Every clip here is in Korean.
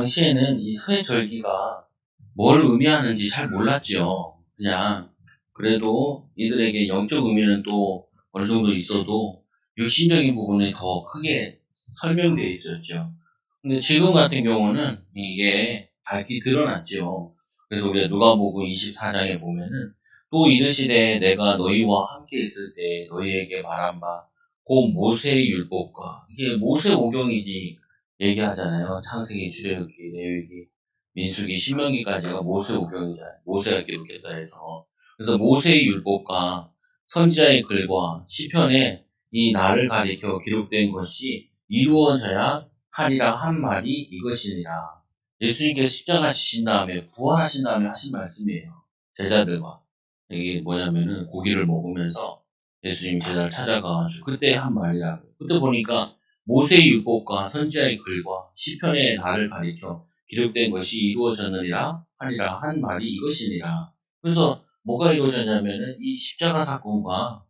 당시에는 이 서해절기가 뭘 의미하는지 잘 몰랐죠. 그냥 그래도 이들에게 영적 의미는 또 어느 정도 있어도 육신적인 부분이 더 크게 설명되어 있었죠. 근데 지금 같은 경우는 이게 밝히 드러났죠. 그래서 우리가 누가복음 24장에 보면은 또 이르시되 내가 너희와 함께 있을 때 너희에게 말한 바 곧 모세의 율법과 이게 모세 오경이지 얘기하잖아요. 창세기, 출애굽기, 레위기, 민수기, 신명기까지가 모세 오경이잖아요. 모세가 기록했다 해서. 그래서 모세의 율법과 선지자의 글과 시편에 이 나를 가리켜 기록된 것이 이루어져야 하리라 한 말이 이것이니라. 예수님께서 십자가 지신 다음에 부활하신 다음에 하신 말씀이에요. 제자들과. 이게 뭐냐면은 고기를 먹으면서 예수님이 제자를 찾아가가지고 그때 한 말이라고. 그때 보니까 모세의 율법과 선지자의 글과 시편의 나를 가리켜 기록된 것이 이루어졌느니라 하리라 한 말이 이것이니라. 그래서 뭐가 이루어졌냐면은 이 십자가 사건과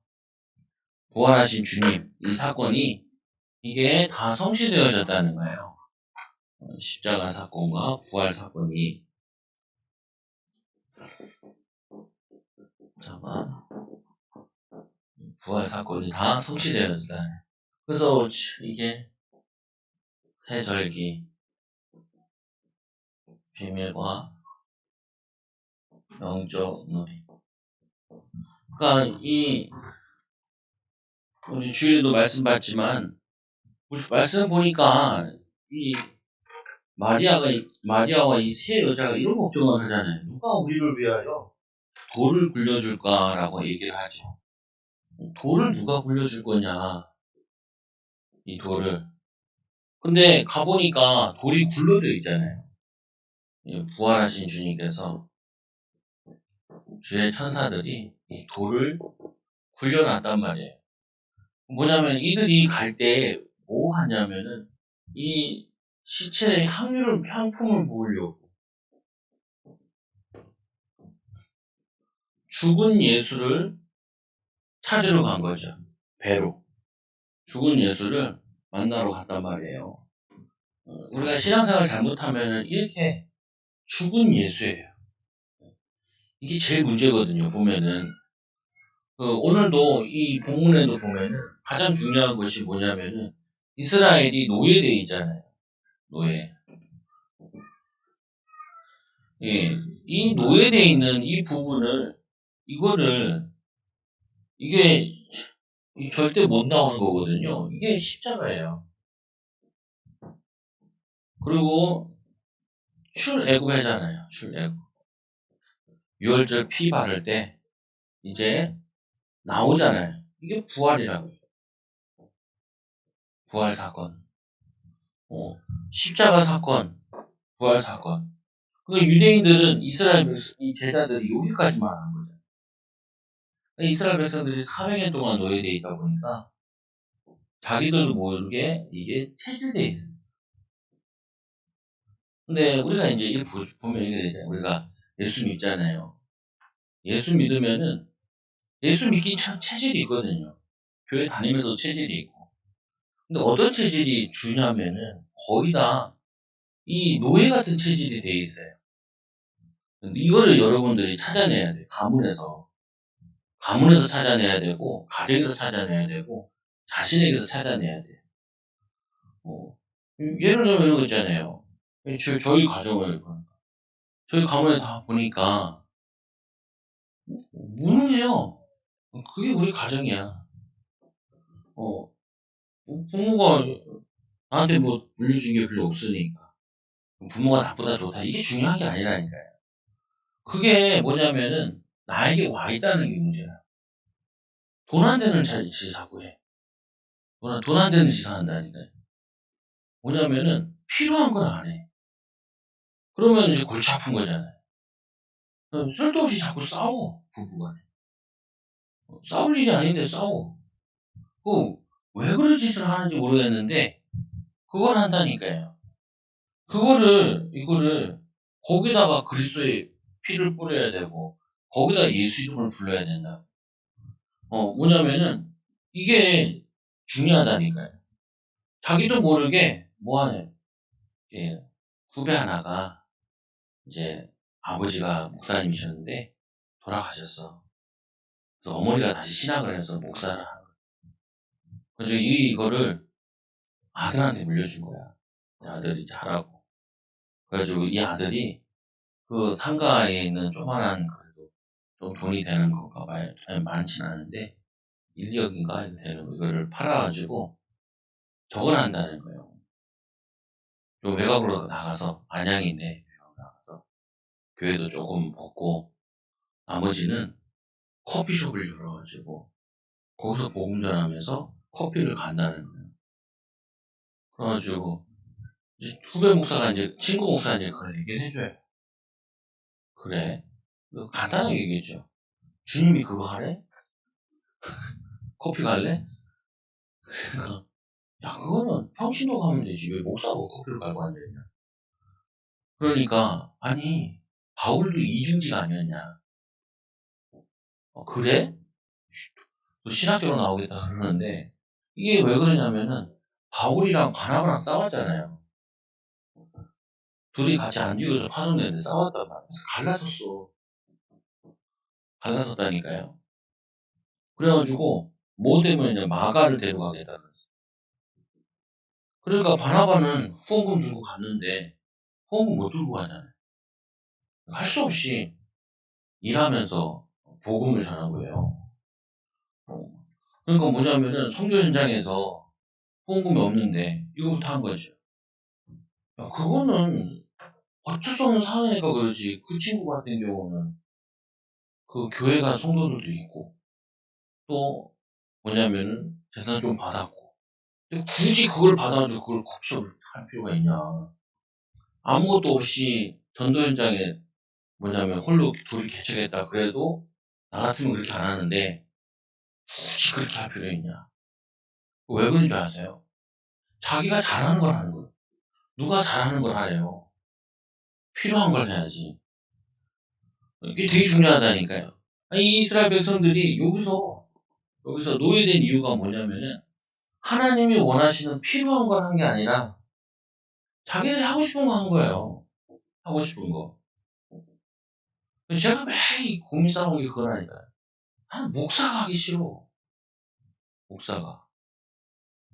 부활하신 주님 이 사건이 이게 다 성취되어졌다는 거예요. 십자가 사건과 부활 사건이 잠깐 부활 사건이 다 성취되어졌다. 그래서 이게 새절기 비밀과 영적 놀이. 그러니까 이 우리 주일에도 말씀 받지만 우리 말씀 보니까 이 마리아와 이 세 여자가 이런 걱정을 하잖아요. 누가 우리를 위하여 돌을 굴려줄까라고 얘기를 하죠. 돌을 누가 굴려줄 거냐, 이 돌을. 근데 가보니까 돌이 굴러져 있잖아요. 부활하신 주님께서 주의 천사들이 이 돌을 굴려놨단 말이에요. 뭐냐면 이들이 갈 때 뭐 하냐면은 이 시체의 향품을 부으려고 죽은 예수를 찾으러 간 거죠. 배로. 죽은 예수를 만나러 갔단 말이에요. 우리가 신앙생활 잘못하면 이렇게 죽은 예수예요. 이게 제일 문제거든요. 보면은 오늘도 이 본문에도 보면은 가장 중요한 것이 뭐냐면은 이스라엘이 노예되어 있잖아요. 노예. 예, 이 노예되어 있는 이 부분을 이게 절대 못 나오는 거거든요. 이게 십자가예요. 그리고 출애굽하잖아요. 출애굽. 유월절 피 바를 때 이제 나오잖아요. 이게 부활이라고요. 부활 사건. 십자가 사건, 부활 사건. 그러니까 유대인들은 이스라엘 이 제자들이 여기까지만 한 거죠. 그러니까 이스라엘 백성들이 400년 동안 노예되어 있다 보니까 자기들도 모르게 이게 체질되어 있습니다. 근데 우리가 이제 이걸 보면 이게 되잖아요. 우리가 예수 믿잖아요. 예수 믿으면은 예수 믿기 체질이 있거든요. 교회 다니면서도 체질이 있고. 근데 어떤 체질이 주냐면은 거의 다 이 노예 같은 체질이 돼 있어요. 이거를 여러분들이 찾아내야 돼요. 가문에서 찾아내야 되고, 가정에서 찾아내야 되고, 자신에게서 찾아내야 돼요. 예를 들면 이런 거 있잖아요. 저희 가정을, 저희 가문에 다 보니까, 무능해요. 그게 우리 가정이야. 부모가 나한테 뭐 물려준 게 별로 없으니까. 부모가 나쁘다 좋다. 이게 중요한 게 아니라니까요. 그게 뭐냐면은, 나에게 와 있다는 게 문제야. 돈 안 되는 짓 자꾸 해. 돈 안 되는 짓을 한다니까요. 뭐냐면은, 필요한 건 안 해. 그러면 이제 골치 아픈 거잖아요. 쓸데없이 자꾸 싸워, 부부간에. 싸울 일이 아닌데 싸워. 왜 그런 짓을 하는지 모르겠는데, 그걸 한다니까요. 이거를, 거기다가 그리스도의 피를 뿌려야 되고, 거기다 예수 이름을 불러야 된다. 뭐냐면은, 이게 중요하다니까요. 자기도 모르게, 뭐 하냐. 예, 후배 하나가 이제 아버지가 목사님이셨는데 돌아가셨어. 그래서 어머니가 다시 신학을 해서 목사를 하는 거야. 그래서 이거를 아들한테 물려준 거야. 아들이 잘하고. 그래가지고 이 아들이 그 상가에 있는 조그만한 그래도 좀 돈이 되는 건가 봐요. 많진 않은데 1, 2억인가 되는 거 이거를 팔아가지고 적어낸다는 거예요. 좀 외곽으로 나가서 안양인데 외곽으로 나가서 교회도 조금 벗고 나머지는 커피숍을 열어가지고 거기서 복음 전하면서 커피를 간다는 거예요. 그래가지고 이제 후배 목사가 이제 친구 목사가 이제 그걸 얘기를 해줘요. 그래? 간단하게 얘기했죠. 주님이 그거 하래? 커피 갈래? 그러니까 야 그거는 평신도 가면 되지 왜 목사하고 커피를 갈고 앉아있냐. 그러니까 아니 바울도 이중지가 아니었냐. 그래? 또 신학적으로 나오겠다 그러는데 이게 왜 그러냐면은 바울이랑 바나바랑 싸웠잖아요. 둘이 같이 안디옥에서 파송되는데 싸웠단 말이야. 그래서 갈라섰어. 갈라섰다니까요. 그래가지고 뭐 때문에 마가를 데려가겠다 그랬어. 그러니까 바나바는 후원금 들고 갔는데 후원금 못 들고 가잖아요. 할 수 없이 일하면서 복음을 전하고 해요. 그러니까 뭐냐면은 선교 현장에서 후원금이 없는데 이거부터 한 거죠. 야, 그거는 어쩔 수 없는 상황이니까 그러지. 그 친구 같은 경우는 그 교회가 성도들도 있고 또 뭐냐면은 재산 좀 받았고 근데 굳이 그걸 받아가지고 그걸 곱씹을 할 필요가 있냐. 아무것도 없이 전도 현장에 뭐냐면 홀로 둘이 개척했다 그래도 나 같으면 그렇게 안 하는데 굳이 그렇게 할 필요 있냐. 왜 그런 줄 아세요? 자기가 잘하는 걸 하는 거예요. 누가 잘하는 걸 하래요. 필요한 걸 해야지. 이게 되게 중요하다니까요. 이 이스라엘 백성들이 여기서 노예된 이유가 뭐냐면은 하나님이 원하시는 필요한 걸 한 게 아니라 자기들이 하고 싶은 거 한 거예요. 하고 싶은 거. 제가 매일 고민 싸운 게 그거라니까요. 나는 목사가 하기 싫어. 목사가.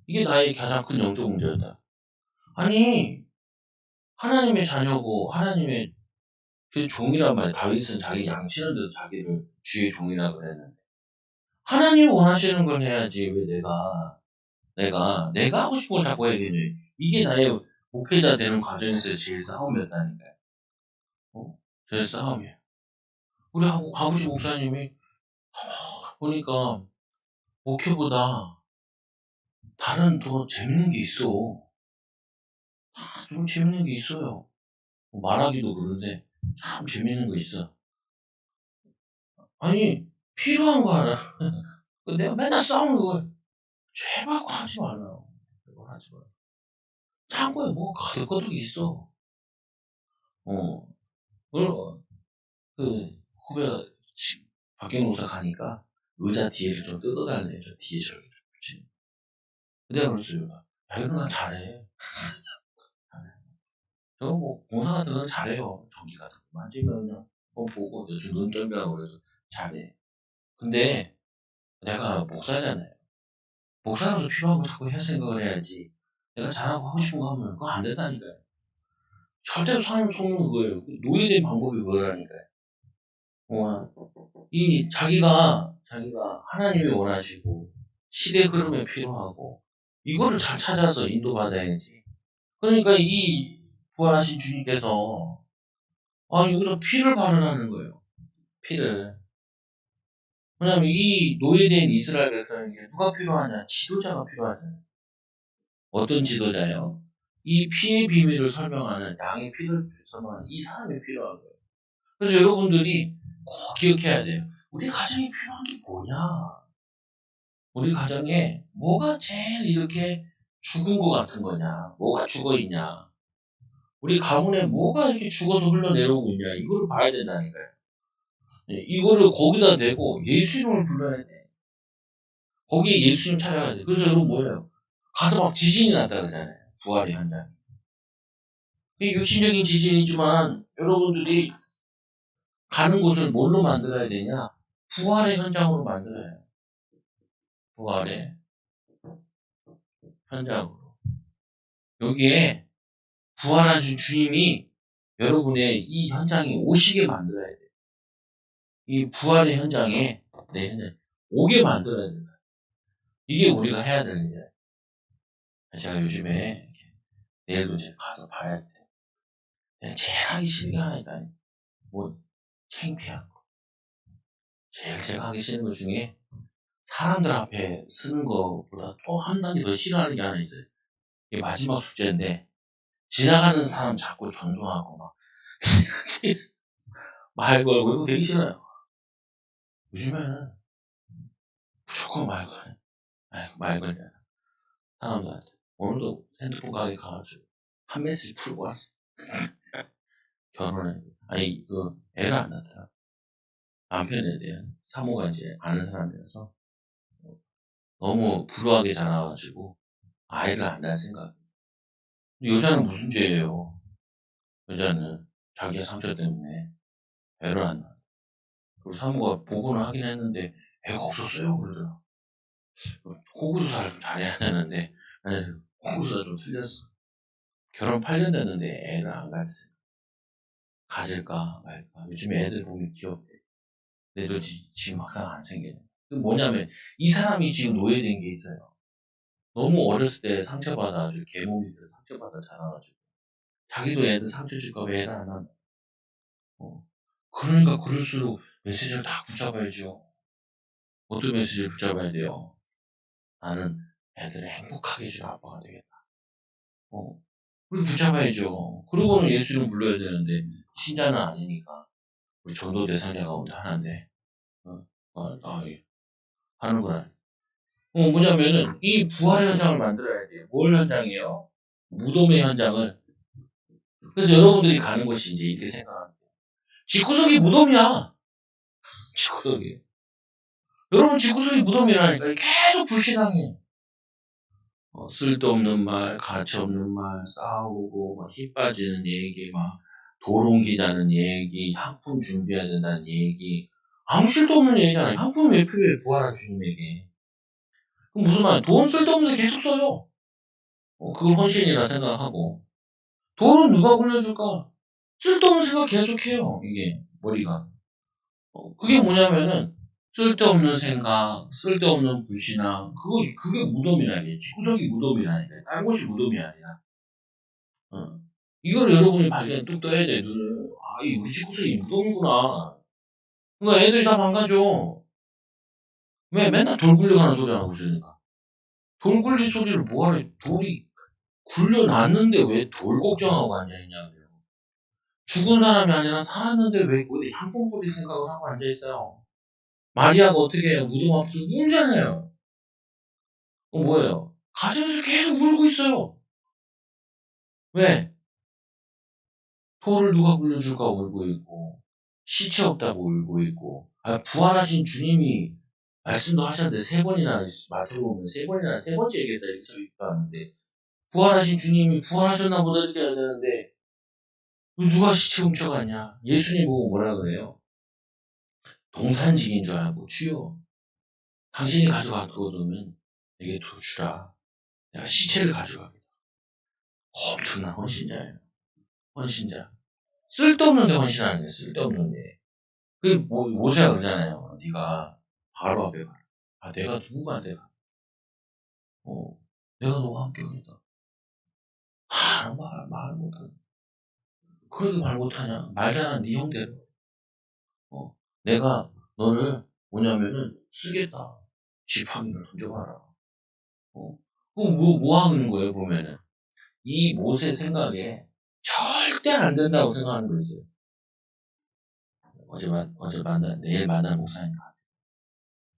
이게 나의 가장 큰 영적 문제였다. 아니 하나님의 자녀고 하나님의 그 종이란 말이야. 다윗은 자기 양치는 데도 자기를 주의 종이라 그랬는데 하나님이 원하시는 걸 해야지 왜 내가 하고 싶은 걸 자꾸 해야겠냐. 이게 나의 목회자 되는 과정에서 제일 싸움이었다니까요. 제일 싸움이에요. 우리 아버지 목사님이 보니까 목회보다 다른 더 재밌는 게 있어. 좀 재밌는 게 있어요. 말하기도 그런데 참 재밌는 거 있어. 아니 필요한 거 알아. 내가 맨날 싸우는 거 제발 그거 하지 말라요. 그거 하지 마. 창고에 뭐 가득가득 있어. 어, 그 후배가 박경 목사 가니까 의자 뒤에를 좀 뜯어달래. 저 뒤에 저렇게 좀 붙이는. 내가 그랬어요. 야, 이거 난 잘해. 저 뭐 공사 같은 건 잘해요. 전기 같은 거 만지면 그냥 보고 요즘 눈점이라고 그래도 잘해. 근데 내가 목사잖아요. 목사로서 필요한 거 자꾸 해야 생각을 해야지. 내가 잘하고 하고 싶은 거 하면 그거 안 된다니까요. 절대로 사람을 속는 거예요. 노예된 방법이 뭐라니까요. 자기가 하나님이 원하시고 시대 흐름에 필요하고 이거를 잘 찾아서 인도받아야지. 그러니까 이 부활하신 주님께서 여기서 피를 바르라는 거예요. 피를. 왜냐면 이 노예된 이스라엘 백성에게 누가 필요하냐? 지도자가 필요하잖아요. 어떤 지도자요? 이 피의 비밀을 설명하는 양의 피를 설명하는 이 사람이 필요한 거예요. 그래서 여러분들이 꼭 기억해야 돼요. 우리 가정에 필요한 게 뭐냐? 우리 가정에 뭐가 제일 이렇게 죽은 것 같은 거냐? 뭐가 죽어 있냐? 우리 가문에 뭐가 이렇게 죽어서 흘러내려오고 있냐? 이거를 봐야 된다니까요. 이거를 거기다 대고 예수 이름을 불러야 돼. 거기에 예수님 찾아가야 돼. 그래서 여러분 뭐예요? 가서 막 지진이 났다 그러잖아요. 부활의 현장. 이게 육신적인 지진이지만 여러분들이 가는 곳을 뭘로 만들어야 되냐? 부활의 현장으로 만들어야 해요. 부활의 현장으로. 여기에 부활하신 주님이 여러분의 이 현장에 오시게 만들어야 돼요. 이 부활의 현장에 내 현장 오게 만들어야 된다. 이게 우리가 해야 되는 일이에요. 제가 요즘에 내일도 제가 가서 봐야 돼. 내가 제일 하기 싫은 게 하나 있다. 뭐 창피한 거. 제일 하기 싫은 것 중에 사람들 앞에 쓰는 것보다 또 한 단계 더 싫어하는 게 하나 있어요. 이게 마지막 숙제인데 지나가는 사람 자꾸 존중하고 막 말 걸고 이거 되게 싫어요. 요즘에는 무조건 말 걸어요. 말 걸잖아. 사람들한테. 오늘도 핸드폰 가게 가가지고 한 메시지 풀고 왔어. 결혼해. 아니 애를 안 낳더라. 남편에 대한 사모가 이제 아는 사람이라서 너무 불우하게 자라가지고 아이를 안 낳을 생각. 여자는 무슨 죄예요? 여자는 자기의 상처 때문에 애를 안 낳아. 그리고 사모가 보고는 하긴 했는데 애가 없었어요 그러더라. 호구조사를 좀 잘해야 되는데 아니, 호구조사 좀 틀렸어. 결혼 8년 됐는데 애를 안 가졌어요. 가질까 말까. 요즘에 애들 보면 귀엽대. 근데 지금 막상 안 생겨요. 그 뭐냐면 이 사람이 지금 노예된 게 있어요. 너무 어렸을 때 상처받아가지고 개몸이 돼서 상처받아 자라가지고 자기도 애들 상처 줄까 봐 애를 안 한다. 그러니까 그럴수록 메시지를 딱 붙잡아야죠. 어떤 메시지를 붙잡아야 돼요? 나는 애들을 행복하게 해주는 아빠가 되겠다. 그걸 붙잡아야죠. 그러고는 예수를 불러야 되는데 신자는 아니니까 우리 전도 대상자 가운데 하나인데 하는 거라. 뭐냐면은 이 부활의 현장을 만들어야 돼요. 뭘 현장이에요? 무덤의 현장을. 그래서 여러분들이 가는 곳이 이제 이렇게 생각합니다. 집구석이 무덤이야. 집구석이. 여러분 집구석이 무덤이라니까 계속 불신앙해. 쓸데없는 말, 가치없는 말, 싸우고 막 힘 빠지는 얘기, 막 도롱기자는 얘기, 향품 준비해야 된다는 얘기. 아무 쓸데없는 얘기잖아요. 향품이 왜 필요해? 부활한 주님에게. 그럼 무슨 말이야? 돈 쓸데없는데 계속 써요. 그걸 헌신이라 생각하고. 돈은 누가 굴려줄까? 쓸데없는 생각 계속해요. 이게 머리가. 그게 뭐냐면은 쓸데없는 생각, 쓸데없는 불신앙, 그게 무덤이라니. 집구석이 무덤이라니까. 다른 곳이 무덤이 아니라. 이걸 여러분이 발견 뚝 떠야 돼, 눈을. 이 우리 집구석이 무덤이구나. 그러니까 애들이 다 망가져. 왜? 맨날 돌 굴려가는 소리 하고 있으니까. 돌 굴릴 소리를 뭐하래? 돌이 굴려놨는데 왜 돌 걱정하고 앉아있냐고요. 죽은 사람이 아니라 살았는데 왜 어디 향품 뿌릴 생각을 하고 앉아있어요. 마리아가 어떻게 해요? 무덤 앞에서 울잖아요. 뭐예요? 가정에서 계속 울고 있어요. 왜? 돌을 누가 굴려줄까 울고 있고, 시체 없다고 울고 있고, 부활하신 주님이 말씀도 하셨는데 세 번이나 마태복음 세 번이나 세 번째 얘기했다 이렇게 써있다는데 부활하신 주님이 부활하셨나 보다 이렇게 해야 되는데 누가 시체 훔쳐갔냐? 예수님 보고 뭐라 그래요? 동산직인 줄 알고 주여 당신이 가져가거든 내게 주라. 내가 시체를 가져가겠다. 엄청난 헌신자예요. 헌신자. 쓸데없는데 헌신하는 게 쓸데없는데. 모세가 그러잖아요. 네가 바로 앞에 가라. 내가 누구한테 가? 내가 너와 함께 하겠다. 말을 못하네. 그렇게 말 못하냐? 말 잘하는 네 형대로. 내가 너를 뭐냐면은 쓰겠다. 지팡이를 던져봐라. 뭐 하는 거예요, 보면은. 이 모세 생각에 절대 안 된다고 생각하는 거 있어요. 내일 만난 목사님 같아요.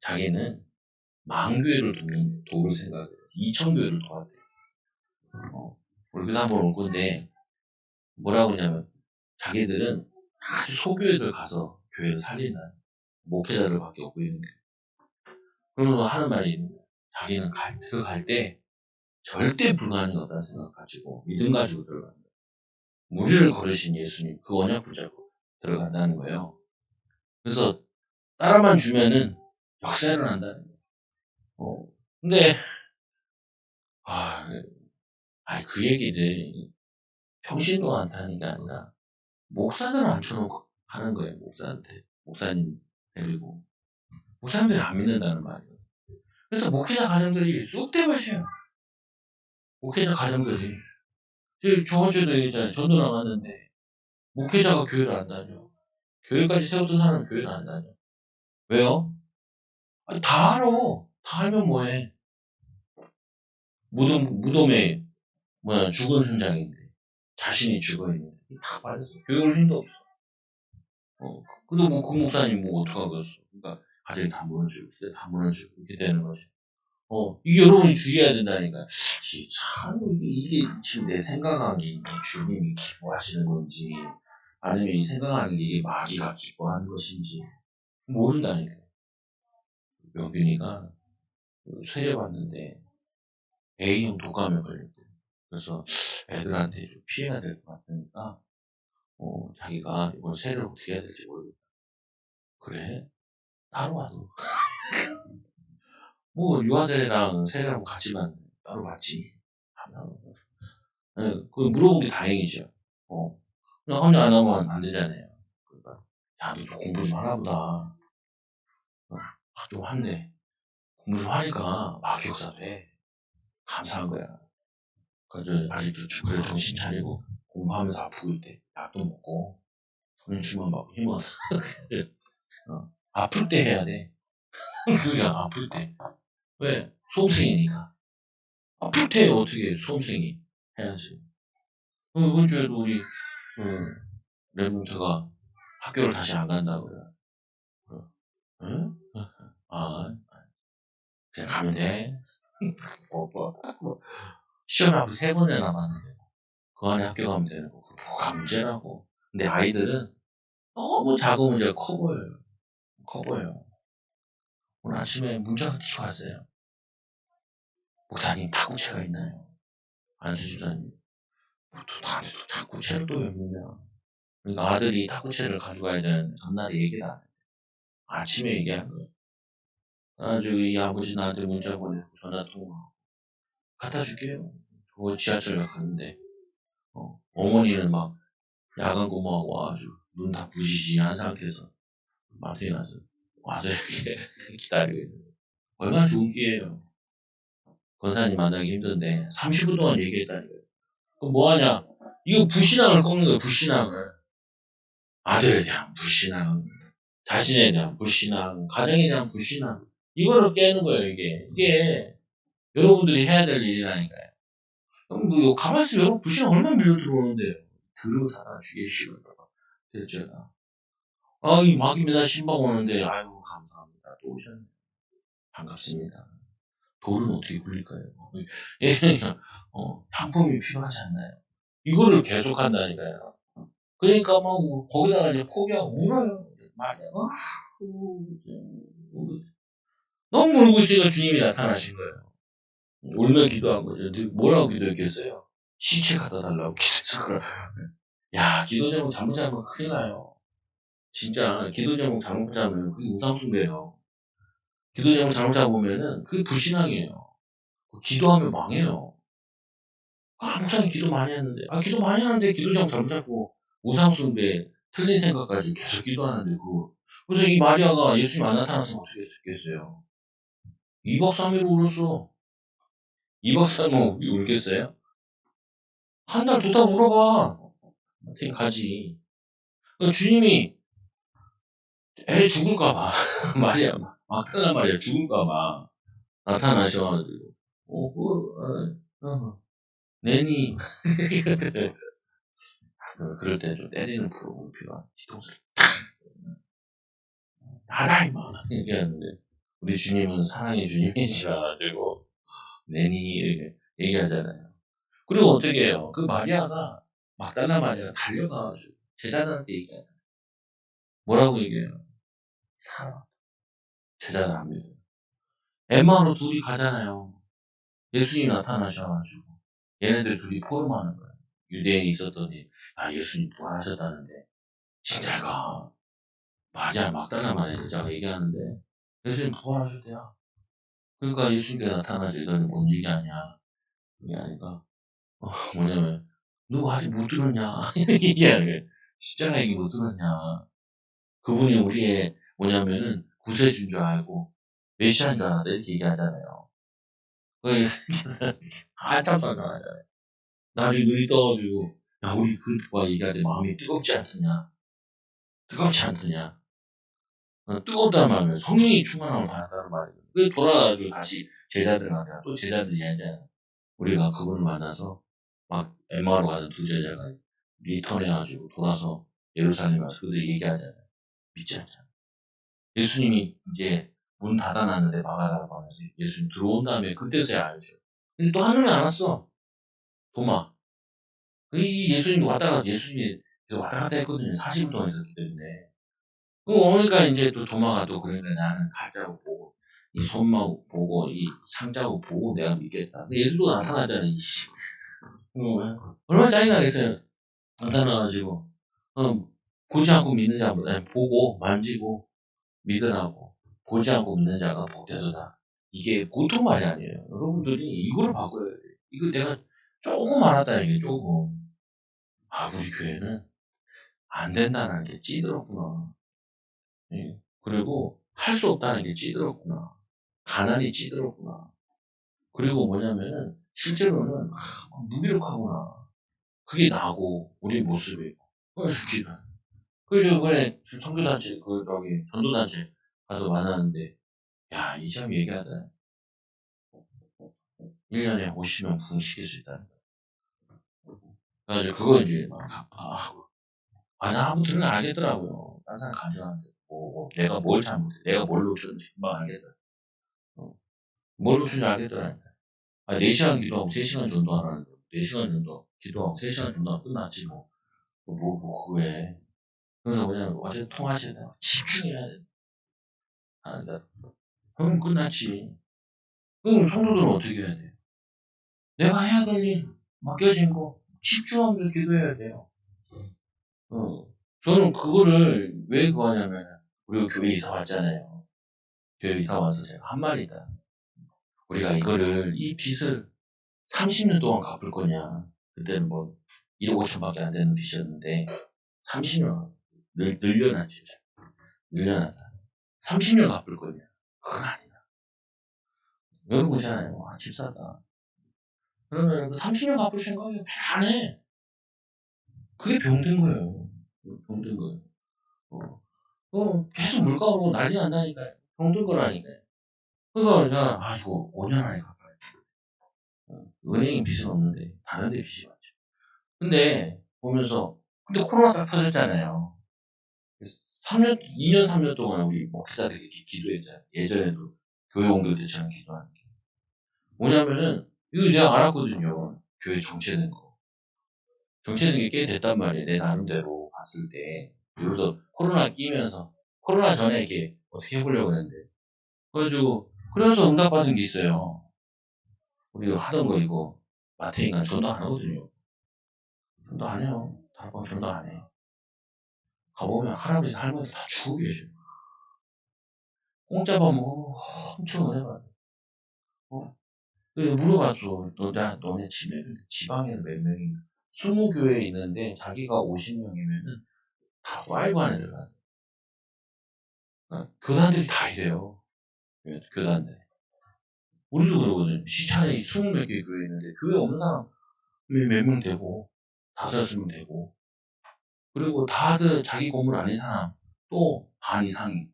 자기는 만교회를 도울 생각을 해요. 2,000교회를 도왔대요. 우리도 한번 올 건데, 뭐라고 하냐면, 자기들은 아주 소교회들 가서 교회를 살린다. 목회자들 밖에 없고 있는 게. 그러면 하는 말이 있는 거예요. 자기는 들어갈 때 절대 불가능하다는 생각 가지고, 믿음 가지고 들어간다. 무리를 걸으신 예수님, 그 언약 붙잡고 들어간다는 거예요. 그래서 따라만 주면은 역사 일어난다는 거예요. 근데 그 얘기를 평신도 한다는 게 아니라 목사들을 앉혀놓고 하는 거예요. 목사한테 목사님 데리고 목사님들이 안 믿는다는 말이에요. 그래서 목회자 가정들이 쑥대밭이에요. 목회자 가정들이 저번 주에도 얘기했잖아요. 전도 나갔는데 목회자가 교회를 안 다녀. 교회까지 세웠던 사람은 교회를 안 다녀. 왜요? 아니, 다 알아. 다 알면 뭐해. 무덤에 죽은 현장인데 자신이 죽어있는데 다 빠졌어. 교회 올 힘도 없어. 근데 그 목사님 어떡하겠어. 그러니까 가정이 다 무너지고 다 무너지고 이렇게 되는 거지. 이게 여러분이 주의해야 된다니까. 참 이게 지금 내 생각하기 주님이 기뻐하시는 건지 아니면 이 생각하는 게 이게 마귀가 기뻐하는 것인지 모른다니까. 명균이가 세례받는데 A형 독감에 걸렸대요. 그래서 애들한테 좀 피해야 될 것 같으니까 자기가 이번 세례를 어떻게 해야 될지 모르겠다. 그래? 따로 와도 유아세례랑 세례랑 같이 받는 따로 받지. 그 물어본 게 다행이죠. 그냥 혼자 안 하면 안 되잖아요. 그러니까 야, 너 좀 공부 좀 하나 보다. 좀 한대. 공부 좀 하니까 마귀역사 돼. 감사한 거야. 그래서 아직도 그래 정신 차리고 공부하면서 아프고 있대. 약도 먹고 손님 주만 받고 힘은 아플 때 해야 돼. 그냥 아플 때. 왜? 수험생이니까. 아플 때 어떻게 수험생이 해야지. 이번 주에도 우리 랩런트가 학교를 다시 안 간다고 그래. 응? 그냥 가면 돼. 시험이 앞에 3번이나 남았는데 그 안에 학교 가면 되는 거. 뭐가 문제라고. 근데 아이들은 너무 작은 문제가 커 보여요. 커 보여요. 오늘 아침에 문자가 튀고 왔어요. 목사님 탁구채가 있나요? 안수 집사님. 나한테 또 탁구채를 또 왜 묻냐. 그러니까 아들이 탁구채를 가져가야 되는데 전날에 얘기를 안 해. 아침에 얘기한 거예요. 이 아버지 나한테 문자 보내고 전화 통화하고 갖다 줄게요. 그거 지하철에 갔는데 어머니는 막 야간 근무하고 와가지고 눈 다 부시시한 상태에서 마트에 와서 이렇게 기다리고 있는 거예요. 얼마나 좋은 기회예요. 권사님 만나기 힘든데 30분 동안 얘기했다니까요. 그럼 뭐하냐? 이거 불신앙을 꺾는 거예요. 불신앙을. 아들에 대한 불신앙, 자신에 대한 불신앙, 가정에 대한 불신앙. 이거를 깨는 거예요. 이게 여러분들이 해야 될 일이라니까요. 그럼 가만히 있으면 여러분 불신앙 얼마나 밀려 들어오는데요. 들어사나 주의 시간다가 될지어다. 이 마귀 매달 신방 오는데 아이고 감사합니다. 또 오셨네. 반갑습니다. 돌은 어떻게 굴릴까요? 예, 향품이 필요하지 않나요? 이거를 계속 한다니까요. 그러니까 거기다가 이제 포기하고 울어요. 말이야. 너무 울고 있으니까 주님이 나타나신 거예요. 울며 기도한 거죠. 뭐라고 기도했겠어요? 시체 갖다 달라고 기도해서 그래요. 야, 기도 제목 잘못 잡으면 큰일 나요. 진짜 기도 제목 잘못 잡으면 그게 우상숭배예요. 기도 제목 잘못 잡으면은 그게 불신앙이에요. 기도하면 망해요. 목사님 기도 많이 했는데 기도 많이 하는데 기도 제목 잘못 잡고 우상숭배 틀린 생각까지 계속 기도하는데 그래서 이 마리아가 예수님 안 나타났으면 어떻게 했겠어요? 2박 3일 울었어. 2박 3일 울겠어요? 한 달, 2달 울어봐. 어떻게 가지. 주님이 애 죽을까봐 마리아 막달라 마리아 죽을까봐 나타나셔가지고 내니 그럴 때 좀 때리는 프로그램 필요한 뒤통수를 나다 임마 얘기하는데 우리 주님은 사랑의 주님이시라 가지고 내니 이렇게 얘기하잖아요. 그리고 어떻게 해요? 그 마리아가 막달라 마리아가 달려가가지고 제자들한테 얘기하잖아요. 뭐라고 얘기해요? 사랑. 제자들 안 믿어요. 엠마로 둘이 가잖아요. 예수님이 나타나셔가지고 얘네들 둘이 포럼하는 거예요. 유대인이 있었더니, 예수님 부활하셨다는데, 진짜일까? 맞아, 막달라 말이야. 여자가 얘기하는데, 예수님 부활하셨대요. 그러니까 예수님께 나타나지, 너는 뭔 얘기 아니야. 그게 아니까, 뭐냐면, 너 아직 못 들었냐? 얘기하는 거예요. 십자가 얘기 못 들었냐? 그분이 우리의 뭐냐면은 구세주인 줄 알고 메시아인 줄 알았다 이렇게 얘기하잖아요. 그래서 한참 설명하잖아요. 나중에 눈이 떠가지고 야 우리 그와 얘기할 때 마음이 뜨겁지 않더냐? 뜨겁지 않더냐? 뜨겁다는 말은 성령이 충만함을 받았다는 말이에요. 그래서 돌아가지고 다시 제자들한테 또 제자들이 하잖아요. 우리가 그분을 만나서 막 엠마오로 가는 두 제자가 리턴해가지고 돌아서 예루살렘 가서 그들 얘기하잖아요. 믿지 않잖아요. 예수님이 이제 문 닫아놨는데 막아달라고 하면서 예수님 들어온 다음에 그때서야 알죠. 근데 또 한 놈이 안 왔어. 도마. 이 예수님이 예수님이 계속 왔다 갔다 했거든요. 40일 동안 있었기 때문에. 그러니까 이제 또 도마가 또 그러니까 나는 가짜고 보고, 이 손만 보고, 이 상자고 보고 내가 믿겠다. 근데 예수도 나타나잖아요, 이씨. 얼마나 짜증나겠어요. 나타나가지고, 보지 않고 믿는 자보다 보고, 만지고, 믿으라고. 보지 않고 믿는 자가 복되도다. 이게 보통 말이 아니에요. 여러분들이 이걸 바꿔야 돼요. 이거 내가 조금 알았다는 게 조금. 우리 교회는 안 된다는 게 찌들었구나. 예. 그리고 할 수 없다는 게 찌들었구나. 가난이 찌들었구나. 그리고 뭐냐면은 실제로는 무기력하구나. 그게 나고 우리 모습이고. 그래서 기도. 그래서 이번에 선교단체 전도단체 가서 만났는데 야, 이 점 얘기하다. 1년에 50명 부흥시킬 수 있다는 거예요. 그래가지고 그거 이제 막 나 한번 들으면 알겠더라고요. 딴 사람 간증하는데. 내가 뭘 잘못해. 내가 뭘 놓쳤는지 금방 알겠더라. 뭘 놓쳤는지 알겠더라니까. 4시간 기도하고 3시간 전도하라는 거. 4시간 전도 기도하고 3시간 전도하고 끝났지 뭐. 왜. 그래서 뭐냐면 어제 통하셔야 돼. 집중해야 돼. 그럼 끝났지. 그럼 성도들은 어떻게 해야 돼? 내가 해야 될 일, 맡겨진 거, 집중하면서 기도해야 돼요. 저는 그거를 왜 그거 하냐면, 우리가 교회 이사 왔잖아요. 교회 이사 와서 제가 한 말이다. 우리가 이 빚을 30년 동안 갚을 거냐. 그때는 뭐, 1억 5천밖에 안 되는 빚이었는데, 30년, 늘려놨죠. 늘려놨다. 30년 갚을 거냐. 그건 아니다. 여러분 보잖아요. 집사다. 그러면 30년 갚을 생각이 별 안 해. 그게 병든 거예요. 병든 거예요. 계속 물가 오르고 난리 난다니까요. 병든 거라니까요. 그러니까, 이거 5년 안에 갚아야 돼. 은행인 빚은 없는데, 다른 데 빚이 많죠. 근데, 근데 코로나 딱 터졌잖아요. 2년, 3년 동안 우리 목사들이 이렇게 기도했잖아요. 예전에도 교회 옮길 때처럼 기도하는 게. 뭐냐면은, 이거 내가 알았거든요. 교회 정체된 거. 정체된 게 꽤 됐단 말이에요. 내 나름대로 봤을 때. 그래서 코로나 전에 이렇게 어떻게 해보려고 했는데. 그래서 응답받은 게 있어요. 우리가 하던 거 이거, 마태인간 전도 안 하거든요. 전도 안 해요. 다락방 전도 안 해. 가보면 할아버지, 할머니 다 죽어 계셔. 공짜 밥 먹으면 엄청 은혜 받아. 물어봤어. 너네 지방에는 몇 명이? 20교회에 있는데 자기가 50명이면은 다 파이브 안에 들어가. 교단들이 다 이래요. 교단들. 우리도 그러거든. 시차에 20몇 개 교회 있는데 교회 없는 사람 몇 명 되고 5명 되고 그리고 다들 자기 건물 아닌 사람 또 반 이상이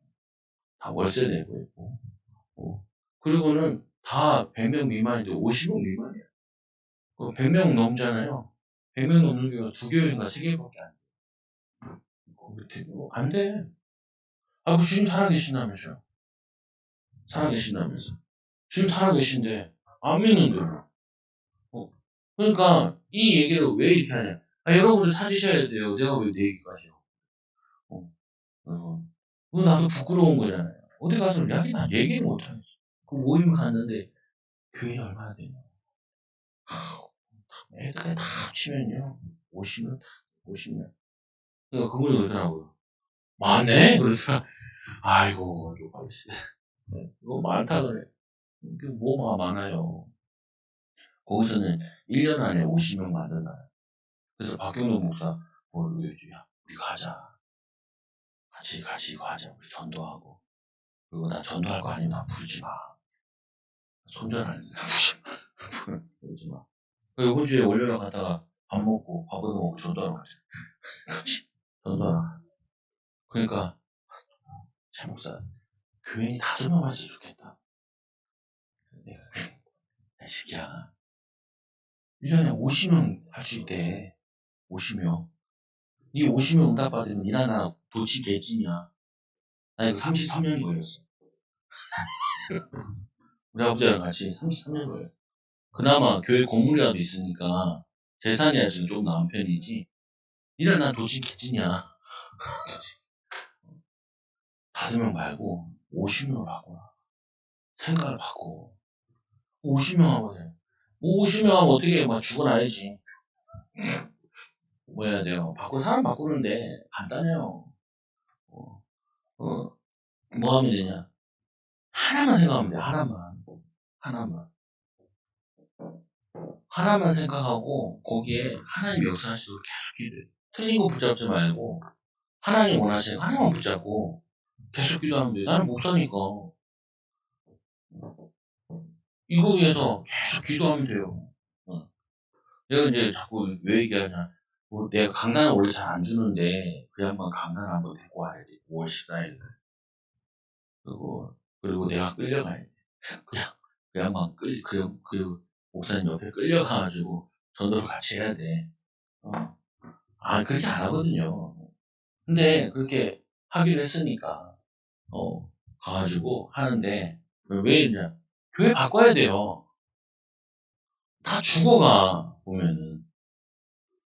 다 월세 내고 있고 그리고는 다 100명 미만인데 50명 미만이야. 100명 넘잖아요. 100명 넘는 교회가 2교회인가 3교회밖에 안 돼. 안 돼. 그 주님 살아계신다면서요. 살아계신다면서. 주님 살아계신데 안 믿는데요. 그러니까 이 얘기를 왜 이렇게 하냐. 여러분들 찾으셔야 돼요. 내가 왜 내 얘기까지 나도 부끄러운 거잖아요. 어디 가서 얘기는 못하겠어. 그 모임 갔는데 교인이 얼마나 되냐. 애들까지 다 합치면요. 50명. 그러니까 그분이 그러더라고요. 많네? 그러더라. 아이고, 이거 말지. 이거 많다 그래. 이게 뭐가 많아요. 거기서는 1년 안에 50명 만든다. 그래서 박경동 목사, 야, 우리 가자. 같이 이거 하자. 우리 전도하고. 그리고 나 전도할 거 아니면 나 부르지 마. 손절하는 거 부르지 마. 이번 주에 월요일 갔다가 밥 먹고, 밥 얻어 먹고 전도하러 가자. 같이 전도하러. 그러니까, 참 목사, 교인이 5명 왔으면 좋겠다. 내가, 야, 새끼야. 1년에 50명 할 수 있대. 50명. 이 50명 응답받으면 니나 나 도치 개찐이야. 나 이거 33년이 걸렸어. 우리 아버지랑 같이 33년 걸렸어. 그나마 교회 건물이라도 있으니까 재산이야 지금 좀 나은 편이지. 니나 나 도치 개찐이야. 5명 말고 50명을 바꿔라. 생각을 바꿔. 50명 하면 돼. 50명 하면 어떻게 해? 막 죽어나야지. 뭐 해야 돼요? 사람 바꾸는데 간단해요. 뭐 하면 되냐? 하나만 생각하면 돼. 하나만 생각하고 거기에 하나님 역사하시도록 계속 기도해. 틀린 거 붙잡지 말고 하나님 원하시는 거 하나만 붙잡고 계속 기도하면 돼. 나는 목사니까 이거 위해서 계속 기도하면 돼요. 내가 이제 자꾸 왜 얘기하냐? 내가 강단을 원래 잘 안 주는데 그 양반 강단을 한번 데리고 와야 돼. 5월 14일. 그리고 내가 끌려가야 돼. 그 양반 그 목사님 옆에 끌려가가지고 전도를 같이 해야 돼. 그렇게 안 하거든요. 근데 그렇게 하기로 했으니까, 가가지고 하는데, 왜 이러냐. 교회 바꿔야 돼요. 다 죽어가, 보면은.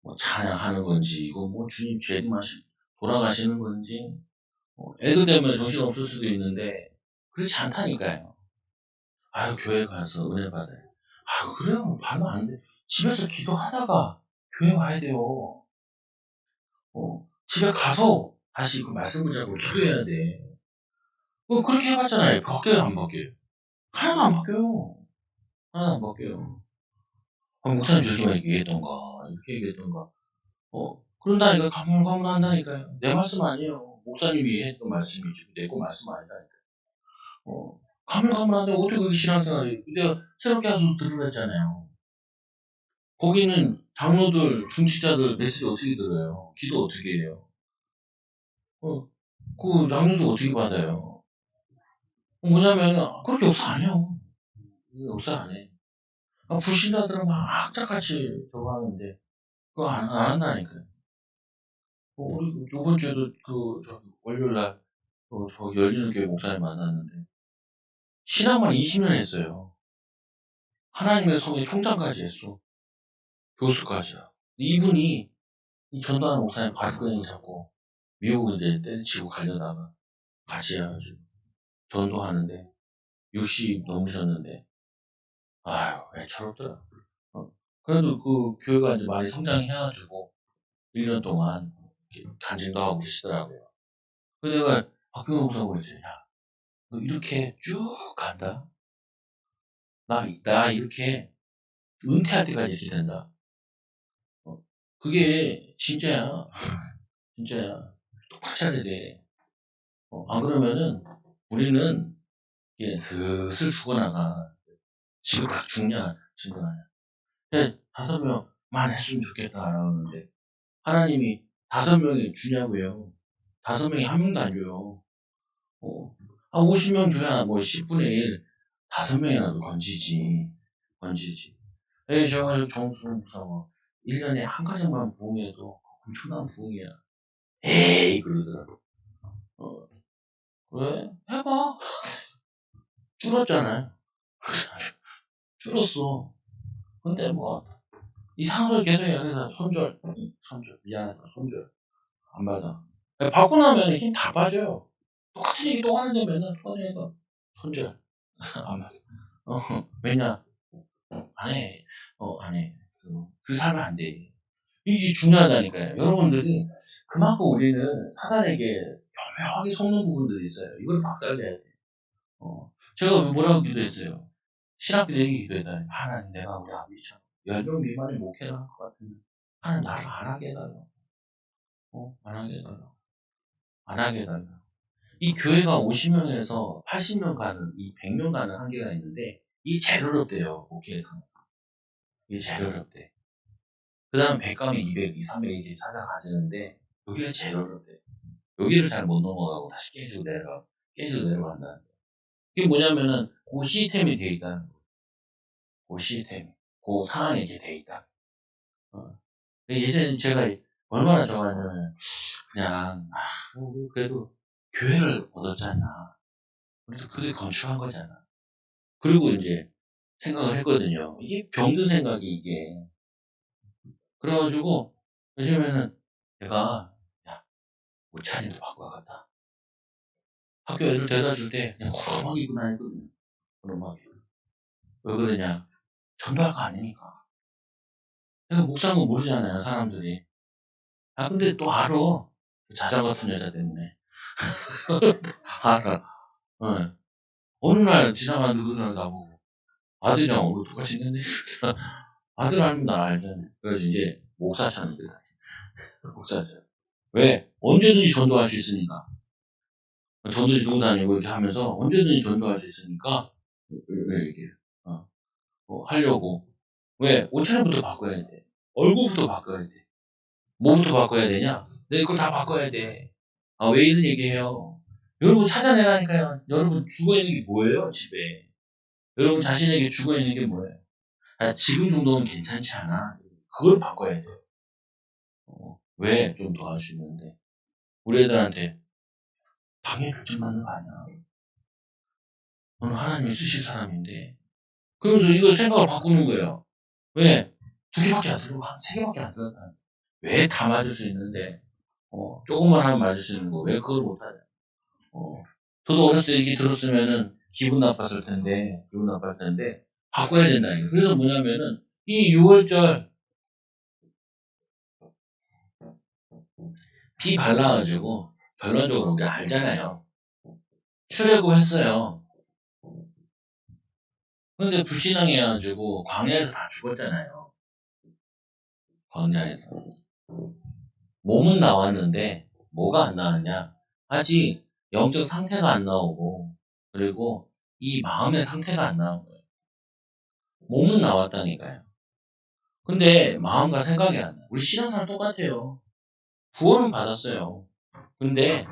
뭐 찬양하는 건지, 이거 뭐 주님 재림하시, 돌아가시는 건지, 애들 때문에 정신 없을 수도 있는데, 그렇지 않다니까요. 교회 가서 은혜 받아요. 그래요? 받으면 안 돼. 집에서 기도하다가 교회 와야 돼요. 집에 가서 다시 그 말씀 붙잡고 기도해야 돼. 그렇게 해봤잖아요. 바뀌어요, 안 바뀌어요? 하나도 안 바뀌어요. 하나도 안 바뀌어요. 목사님 저렇게 얘기했던가, 이렇게 얘기했던가. 그런다니까, 가물가물한다니까요. 내 말씀 아니에요. 목사님이 했던 말씀이지. 내 거 말씀 아니다니까요. 가물가물한데 어떻게 그게 신앙생활이에요? 내가 새롭게 하서 들으랬잖아요. 거기는 장로들, 중직자들 메시지 어떻게 들어요? 기도 어떻게 해요? 그 장로도 어떻게 받아요? 뭐냐면 그렇게 역사 안 해요. 역사 안 해. 불신자들은 막 악착같이 저거 하는데 그거 안 한다니까요. 우리 요번 주에도 월요일날 저 열리는 교회 목사님 만났는데 신학만 20년 했어요. 하나님의 성의 총장까지 했어. 교수까지야. 이분이 이 전도하는 목사님 발끈이 잡고 미국 이제 때려치고 가려다가 같이 해가지고 전도하는데 60 넘으셨는데 애처롭더라. 그래도 그 교회가 이제 많이 성장해가지고 1년 동안 간증도 하고 그러시더라고요. 그래서 내가 박경호 목사하고 그랬지. 야, 너 이렇게 쭉 간다? 나 이렇게 은퇴할 때까지 이렇게 된다. 그게 진짜야. 진짜야. 똑같이 해야 돼. 안 그러면은 우리는 이게 슬슬 죽어나가. 지금 딱 죽냐, 지금 아니야. 5명만 했으면 좋겠다. 라는데 하나님이 5명이 주냐고요. 5명이 1명도 안 줘요. 50명 줘야 뭐 10분의 1, 5명이라도 건지지. 제가 정수 목사가 1년에 한 가정만 부흥해도 엄청난 부흥이야. 에이, 그러더라고. 그래? 해봐. 줄었잖아요. 줄었어. 근데 뭐, 이상하게 계속 여기서 손절, 미안하다, 손절. 안 받아. 받고 나면 힘 다 빠져요. 똑같은 얘기 또 하는데 맨날 똑같은 얘기가 손절. 안 받아. 왜냐? 안 해. 안 해. 그렇게 살면 안 돼. 이게 중요하다니까요. 여러분들이 그만큼 우리는 사단에게 교묘하게 속는 부분들이 있어요. 이걸 박살내야 돼. 제가 뭐라고 기도했어요. 신학교들이 기도했다니, 하나님 내가 우리 아버지처럼 10명 미만의 목회를 할 것 같으면 하나님 나를 안 하게 해달라고. 안 하게 해달라고. 안 하게 해달라고. 이 교회가 50명에서 80명 가는, 이 100명 가는 한계가 있는데, 이게 제일 어렵대요, 목회에서. 이게 제일 어렵대. 그 다음 100가면 200, 300이 찾아가지는데, 여기가 제일 어렵대. 여기를 잘 못 넘어가고 다시 깨지고 내려간다는 거예요. 그게 뭐냐면은, 그 시스템이 돼 있다는 거예요. 그 시스템이. 그 상황이 이렇게 돼 있다. 예전에 제가 얼마나 좋아하냐면, 그냥, 우리 그래도 교회를 얻었잖아. 우리도 그래 건축한 거잖아. 그리고 이제 생각을 했거든요. 이게 병든 생각이 이게. 그래가지고, 요즘에는 내가, 야, 옷차림도 바꿔야겠다. 학교 애들 데려다 줄 때 그냥 구름하게 입고 다녔거든요. 구름하게. 왜 그러냐. 전도할 거 아니니까. 내가 목사인 거 모르잖아요, 사람들이. 근데 또 알아. 자장 같은 여자 때문에. 알아. 어. 어느 날 지나가는데 그 날 나보고 아들이랑 얼굴 똑같이 생겼네. 아들 알면 나 알잖아요. 그래서 이제 목사 찾는 거다. 목사 찾. 왜? 언제든지 전도할 수 있으니까. 전도지 누구 다니고 이렇게 하면서 언제든지 전도할 수 있으니까 왜 이게 하려고. 왜? 옷차림부터 바꿔야 돼. 얼굴부터 바꿔야 돼. 뭐부터 바꿔야 되냐? 내 이걸 다 바꿔야 돼. 왜 이런 얘기해요? 여러분 찾아내라니까요. 여러분 죽어있는 게 뭐예요? 집에. 여러분 자신에게 죽어있는 게 뭐예요? 지금 정도는 괜찮지 않아. 그걸 바꿔야 돼요. 왜? 좀 도와줄 수 있는데. 우리 애들한테 당연히 별점 맞는 거 아니야. 너는 하나님이 쓰실 사람인데. 그러면서 이거 생각을 바꾸는 거예요. 왜? 2개밖에 안 들고 3개밖에 안 들었다. 왜 다 맞을 수 있는데, 조금만 하면 맞을 수 있는 거, 왜 그걸 못하냐. 저도 어렸을 때 이렇게 들었으면은 기분 나빴을 텐데, 바꿔야 된다는 거예요. 그래서 뭐냐면은, 이 6월절, 비 발라가지고, 결론적으로 우리가 알잖아요. 출애굽했어요. 근데 불신앙해가지고, 광야에서 다 죽었잖아요. 광야에서. 몸은 나왔는데, 뭐가 안 나왔냐? 아직 영적 상태가 안 나오고, 그리고 이 마음의 상태가 안 나온 거예요. 몸은 나왔다니까요. 근데 마음과 생각이 안 나요. 우리 신앙생활 똑같아요. 구원은 받았어요. 근데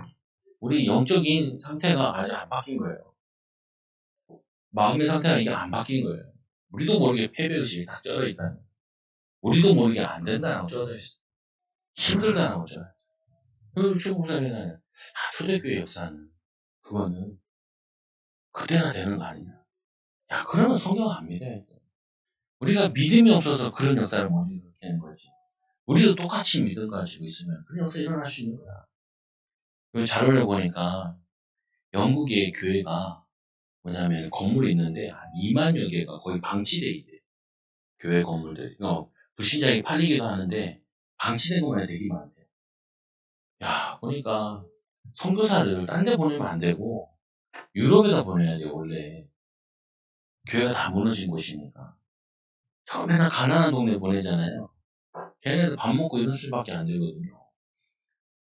우리 영적인 상태가 아직 안 바뀐 거예요. 마음의 상태가 이게 안 바뀐 거예요. 우리도 모르게 패배의식이 딱 쩔어 있다는 거예요. 우리도 모르게 안 된다라고 쩔어 있어. 힘들다라고 쩔어 있어. 그리고 축구사님은 초대교회 역사는 그거는 그때나 되는 거 아니냐. 야, 그러면 성경 안 믿어야 돼. 우리가 믿음이 없어서 그런 역사를 못 일으키는 거지. 우리도 똑같이 믿음 가지고 있으면 그런 역사 일어날 수 있는 거야. 그 자료를 보니까 영국의 교회가 뭐냐면 건물이 있는데 한 2만여 개가 거의 방치돼 있대. 교회 건물들. 불신자에게 팔리기도 하는데 방치된 것만 되게 많대. 야, 보니까 선교사를 딴 데 보내면 안 되고 유럽에다 보내야 돼, 원래. 교회가 다 무너진 곳이니까. 처음에는 가난한 동네 보내잖아요. 걔네들 밥 먹고 이런 수밖에 안 되거든요.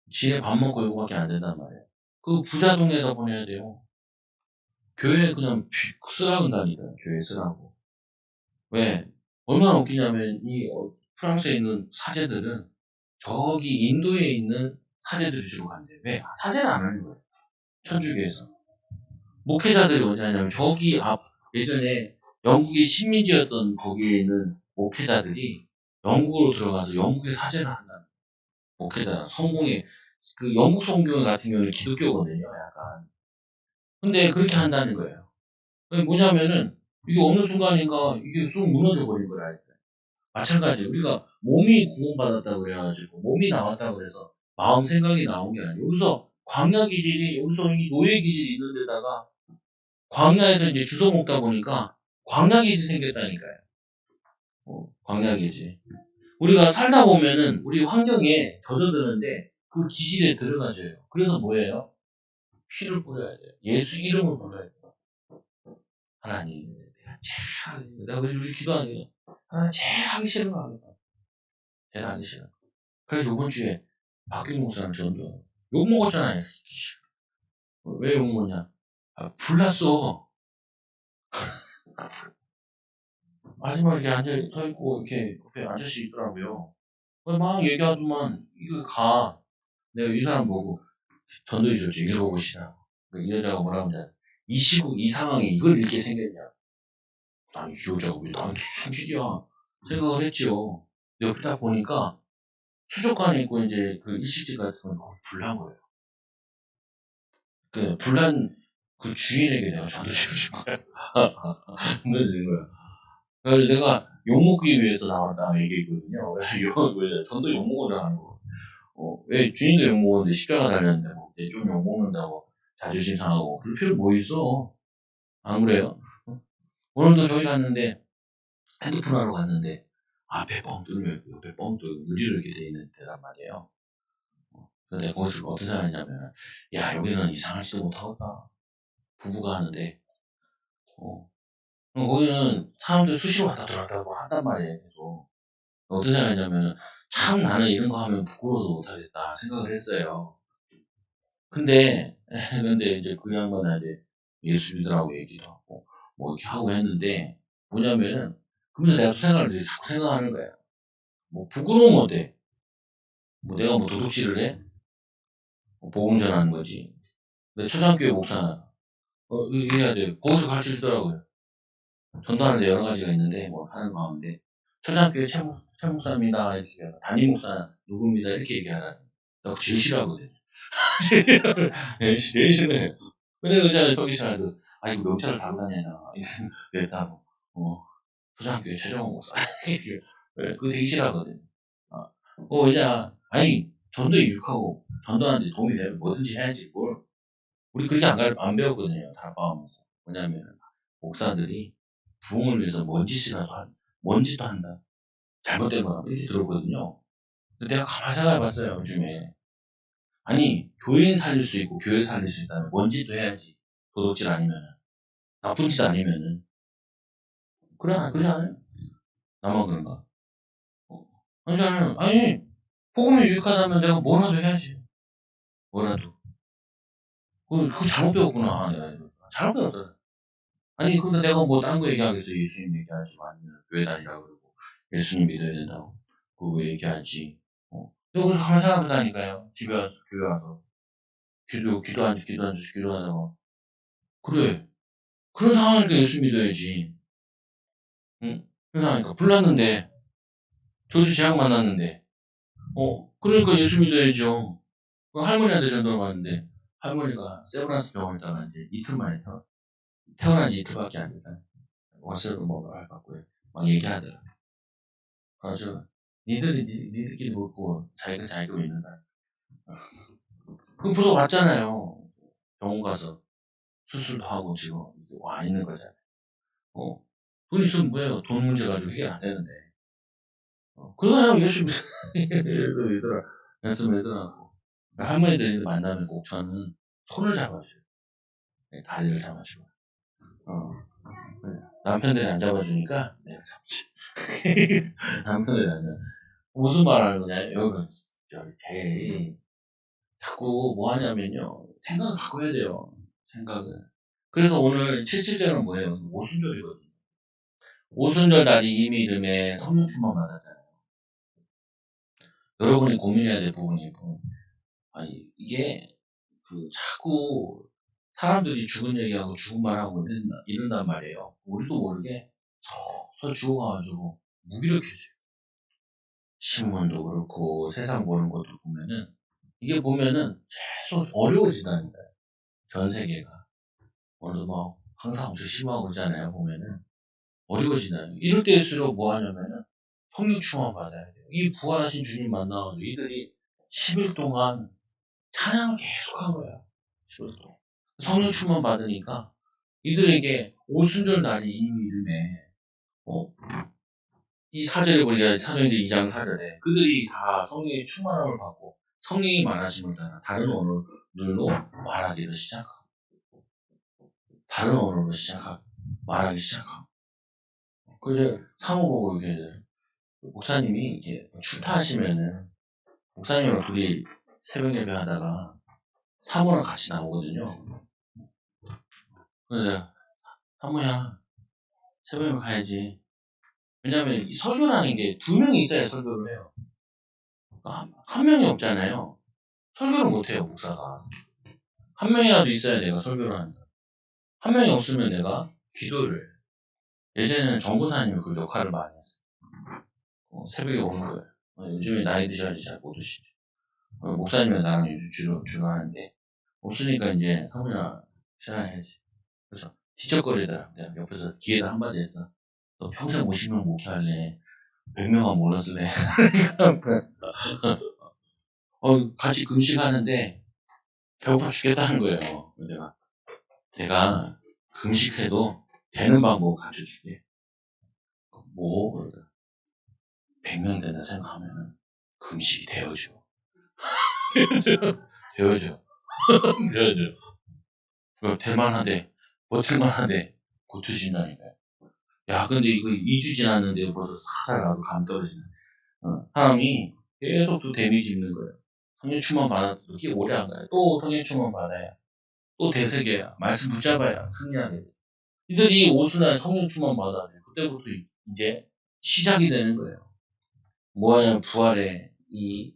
지네 밥 먹고 이거밖에 안 된단 말이에요. 그 부자 동네에다 보내야 돼요. 교회 그냥 쓰라고 한다니까, 교회 쓰라고. 왜? 얼마나 웃기냐면, 프랑스에 있는 사제들은 저기 인도에 있는 사제들이 주로 간대. 왜? 사제는 안 하는 거예요. 천주교에서. 목회자들이 어디냐면, 저기 예전에 영국의 식민지였던 거기에 있는 목회자들이 영국으로 들어가서 영국의 사제를 한다는 목회자, 성공의, 그 영국 성경 같은 경우는 기독교거든요, 약간. 근데 그렇게 한다는 거예요. 뭐냐면은, 이게 어느 순간인가 이게 쑥 무너져 버린 거라. 마찬가지, 우리가 몸이 구원받았다고 그래가지고, 몸이 나왔다고 그래서 마음 생각이 나온 게 아니에요. 여기서 광야 기질이, 여기서 이 노예 기질이 있는 데다가, 광야에서 이제 주워 먹다 보니까 광야 기질이 생겼다니까요. 광약이지. 우리가 살다 보면은 우리 환경에 젖어드는데 그 기질에 들어가져요. 그래서 뭐예요? 피를 뿌려야 돼요. 예수 이름을 불러야 돼요. 하나님, 내가 우리 기도하는 게 하나님 제일 하기 싫은 거 합니다. 제일 하기 싫은 거. 그래서 이번 주에 박균 목사는 전도 욕 먹었잖아요. 왜 욕 먹냐? 불났어. 마지막에 이렇게 서 있고 이렇게 옆에 아저씨 있더라고요. 막 얘기하더만 이거 가. 내가 이 사람 보고 전도해 줬지. 읽어보시라고. 이 여자가 뭐라고 하냐. 이 시국, 이 상황에 이걸 읽게 생겼냐. 아니, 이 여자가 왜 나한테 순실이야. 생각을 했지요. 옆에 딱 보니까 수족관에 있고 이제 그 일식집 같은 건 불난 거예요. 그 불난 그 주인에게 내가 전도해 준 거야. 전도해 준 거야. 그래서 내가 욕먹기 위해서 나왔다 얘기했거든요. 전도 욕먹으려 하는 거. 왜 주인도 욕먹었는데 십자가 달렸는데 뭐 좀 욕먹는다고 자존심 상하고 그럴 필요 뭐 있어. 안 그래요? 오늘도 저희 갔는데 핸드폰 하러 갔는데 앞에 뻥 뚫려 있고 옆에 뻥 뚫고 유리로 이렇게 돼 있는 데란 말이에요. 근데 거기서 어떻게 생각하냐면 야 여기는 이상할지도 못하겠다. 부부가 하는데 거기는 사람들 수시로 왔다 들어왔다 한단 말이에요. 계속. 어떻게 생각했냐면 참 나는 이런 거 하면 부끄러워서 못하겠다 생각을 했어요. 근데 이제 그 양반한테 예수 믿으라고 얘기도 하고 뭐 이렇게 하고 했는데 뭐냐면은 그러면서 내가 또 자꾸 생각하는 거야. 뭐 부끄러우면 어때? 뭐 내가 뭐 도둑질을 해? 뭐 복음 전하는 거지. 근데 초상교회 목사 해야 돼. 거기서 가르쳐 주더라고요. 전도하는데 여러 가지가 있는데 뭐 하는 가운데 초상교회 최 목사입니다 이렇게 얘기하라. 담임 목사 누구입니다 이렇게 얘기하라. 나 제일 싫어하거든. 제일 싫어해. 근데 의자를 서기 싫어해도 이거 명찰을 달고 다녀야 그랬다고. 초상교회 최정호 목사. 그거 되게 싫어하거든. 왜냐 전도에 유익하고 전도하는데 도움이 되면 뭐든지 해야지 뭘. 우리 그렇게 안 배웠거든요. 다락방하면서. 뭐냐면 목사들이 부흥을 위해서 뭔 짓도 한다. 잘못된 거라 이렇게 들었거든요. 근데 내가 가만히 생각해봤어요. 요즘에. 아니 교인 살릴 수 있고 교회 살릴 수 있다면 뭔 짓도 해야지. 도둑질 아니면 나쁜 짓 아니면은 그러지 않아요? 나만 그런가? 아니잖아요. 아니 복음이 유익하다면 내가 뭐라도 해야지. 뭐라도. 그거 잘못 배웠구나. 내가 잘못 배웠더라. 아니 근데 내가 뭐 딴 거 얘기하겠어. 예수님 얘기하지 아니면 교회 다니라고 그러고 예수님 믿어야 된다고 그거 얘기하지. 여기서 가만히 생각해보다니까요. 집에 와서 교회 와서 기도하다가 그래 그런 상황이니까 예수 믿어야지. 응? 그런 상황이니까 불났는데 조수 제약 만났는데 그러니까 예수 믿어야죠. 그 할머니한테 전화를 받는데 할머니가 세브란스 병원에 있다가 이제 이틀 만에 태어난 지 이틀밖에 안 됐다. 와서도 뭐말 받고 막 얘기하더라. 그래서 니들끼리 먹고 자기가 믿는다. 그럼 보석 왔잖아요. 병원 가서 수술도 하고 지금 와 있는 거잖아요. 돈 있으면 뭐예요? 돈 문제 가지고 해결 안 되는데. 그거야 예수 믿더라. 말씀 믿더라고. 할머니들 만나면 꼭 저는 손을 잡아줘요. 다리를 잡아주고. 남편들이 안 잡아주니까 내가 잡지. 남편들이 안 잡아. 무슨 말 하는 거냐? 여러분, 제일 자꾸 뭐 하냐면요. 생각을 바꿔야 돼요. 생각을. 그래서 오늘 77절은 뭐예요? 오순절이거든요. 오순절 날이 이미 이름에 성령 충만 받았잖아요. 여러분이 고민해야 될 부분이 이게 자꾸 사람들이 죽은 얘기하고 죽은 말하고 이런단 말이에요. 우리도 모르게 서서 죽어가지고 무기력해져요. 신문도 그렇고 세상 보는 것도 보면은 이게 보면은 계속 어려워지다니까요. 전 세계가. 오늘 항상 엄청 심하고 그러잖아요. 보면은 어려워지나요. 이럴 때일수록 뭐 하냐면은 성령 충만 받아야 돼요. 이 부활하신 주님 만나가지고 이들이 10일 동안 찬양을 계속한 거예요. 10일 동안. 성령 충만 받으니까 이들에게 오순절 날이 이미 이름에 이 4절에 보니까 사도행전 2장 4절에 그들이 다 성령의 충만함을 받고 성령이 많아짐을 따라 다른 언어들로 말하기를 시작하고 다른 언어로 말하기 시작하고 그래 사모 보고 이렇게 목사님이 이제 출타하시면은 목사님이랑 둘이 새벽 예배 하다가 사모랑 같이 나오거든요. 그래서 사모야 새벽 예배 가야지. 왜냐면 이 설교라는 게 두 명이 있어야 설교를 해요. 한 명이 없잖아요. 설교를 못해요, 목사가. 한 명이라도 있어야 내가 설교를 한다. 한 명이 없으면 내가 기도를 해요. 예전에는 전도사님이 그 역할을 많이 했어요. 새벽에 오는 거예요. 요즘에 나이 드셔야지 잘 못 오시죠. 목사님이 나랑 주로 하는데, 없으니까 이제 사모야, 시작해야지. 그래서 뒤척거리다가 내가 옆에서 뒤에다 한마디 했어. 너 평생 50명 목회할래? 100명은 몰랐을래? 같이 금식하는데 배고파 죽겠다는 거예요. 내가 금식해도 되는 방법 가르쳐줄게. 뭐? 100명 된다 생각하면 금식이 되어져. 되어져. 될만하대. 버틸만하대. 고쳐진다니까요. 야, 근데 이거 2주 지났는데 벌써 사살하고 감 떨어지네. 사람이 계속 또 데미지 입는 거예요. 성령 충만 받아도 그렇게 오래 안 가요. 또 성령 충만 받아야. 또 되새겨야. 말씀 붙잡아야 승리하게 돼요. 이들이 오순날 성령 충만 받아요. 그때부터 이제 시작이 되는 거예요. 뭐하냐면 부활의 이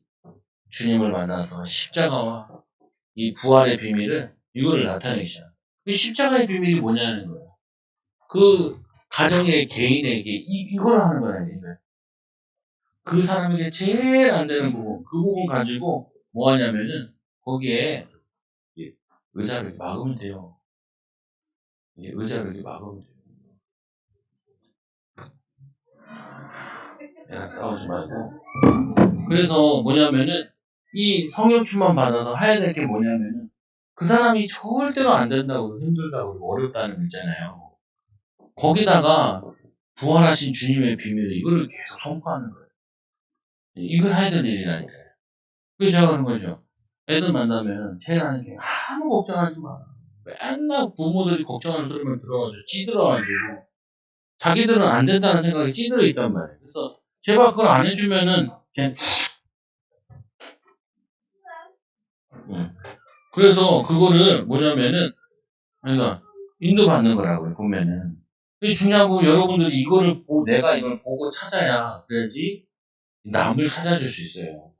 주님을 만나서 십자가와 이 부활의 비밀을 이거를 나타내기 시작. 그 십자가의 비밀이 뭐냐는 거예요. 그 가정의 개인에게 이걸 하는 거라는 거예요. 그 사람에게 제일 안 되는 부분, 그 부분 가지고 뭐 하냐면은 거기에 의자를 이렇게 막으면 돼요. 이게 의자를 이렇게 막으면 돼요. 얘랑 싸우지 말고. 그래서 뭐냐면은 이 성령충만 받아서 해야 될 게 뭐냐면은 그 사람이 절대로 안 된다고 힘들다고 어렵다는 거 있잖아요. 거기다가 부활하신 주님의 비밀을 이거를 계속 선포하는 거예요. 이거 해야 될 일이라니까요. 그래서 제가 그런 거죠. 애들 만나면 제일 하는 게 아무 걱정하지 마. 맨날 부모들이 걱정하는 소리만 들어가지고 찌들어가지고 자기들은 안 된다는 생각이 찌들어 있단 말이에요. 그래서 제발 그걸 안 해주면은 그냥 그래서 그거를 뭐냐면은 그러니까 인도받는 거라고요. 보면은 이게 중요한 건 여러분들이 이거를 내가 이걸 보고 찾아야 그래야지 남을 찾아줄 수 있어요.